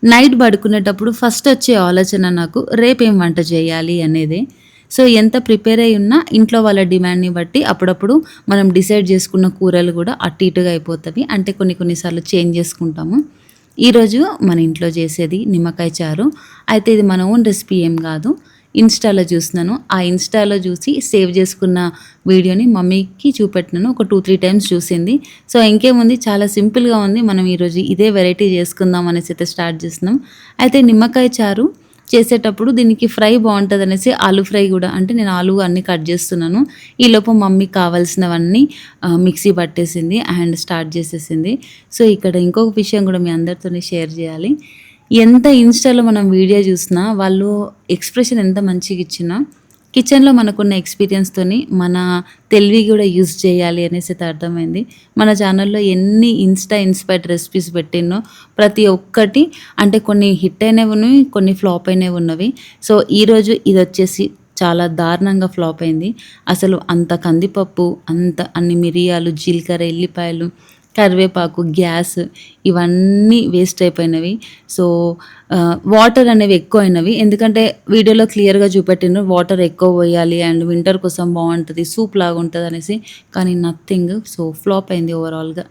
Night పడుకునేటప్పుడు first వచ్చే ఆలోచన నాకు రేపేం వంట చేయాలి అనేదే. సో, ఎంత ప్రిపేర్ అయ్యి ఉన్నా ఇంట్లో వాళ్ళ డిమాండ్‌ని బట్టి అప్పుడప్పుడు మనం డిసైడ్ చేసుకున్న కూరలు గూడా అటు ఇటుగా అయిపోతవి. అంటే కొన్ని కొన్ని సార్లు చేంజ్ చేసుకుంటాము. ఈరోజు మన ఇంట్లో చేసేది నిమ్మకాయ చారు. అయితే ఇది మన ఓన్ రెసిపీ ఏం గాదు. ఇన్‌స్టాలో చూసినాను. ఆ ఇన్‌స్టాలో చూసి సేవ్ చేసుకున్న వీడియోని మమ్మీకి చూపెట్టినాను. ఒక 2, 3 టైమ్స్ చూసింది. సో, ఇంకేముంది చాలా సింపుల్‌గా ఉంది. మనం ఈరోజు ఇదే వెరైటీ చేసుకుందాం అనేసైతే స్టార్ట్ చేసినాం. అయితే నిమ్మకాయ చారు చేసేటప్పుడు దీనికి ఫ్రై బావుంటదనేసి ఆలు ఫ్రై గూడా అంటే నేను ఆలు అన్నీ కట్ జేస్తున్నాను. ఈలోపు మమ్మీ కావాల్సినవన్నీ మిక్సీ పట్టేసింది అండ్ స్టార్ట్ జేసేసింది. సో, ఇక్కడ ఇంకొక విషయం గూడా మీ అందరితోని షేర్ జేయాలి. ఎంత ఇన్‌స్టాలో మనం వీడియో జూసినా వాళ్ళు ఎక్స్‌ప్రెషన్ ఎంత మంచిగిచ్చినా కిచెన్‌లో మనకున్న ఎక్స్‌పీరియన్స్‌తోని మన తెలివి గూడా యూజ్ చేయాలి అనేసైతే అర్థమైంది. మన ఛానల్‌లో ఎన్ని ఇన్‌స్టా ఇన్‌స్పైర్డ్ రెసిపీస్ పెట్టినో ప్రతి ఒక్కటి అంటే కొన్ని హిట్ అయినవున్నయి, కొన్ని ఫ్లాప్ అయినవున్నవి. సో, ఈరోజు ఇదొచ్చేసి చాలా దారుణంగా ఫ్లాప్ అయింది. అసలు అంత కందిపప్పు, అన్ని మిరియాలు, జీలకర్ర, ఎల్లిపాయలు, కరివేపాకు, గ్యాస్ ఇవన్నీ వేస్ట్ అయిపోయినవి. సో, వాటర్ అనేవి ఎక్కువయినవి. ఎందుకంటే వీడియోలో క్లియర్‌గా చూపెట్టిండ్రు వాటర్ ఎక్కువ పొయ్యాలి అండ్ వింటర్ కోసం బావుంటది. సూప్ లాగా ఉంటదనేసి. కానీ నథింగ్. సో, ఫ్లాప్ అయింది ఓవరాల్‌గా.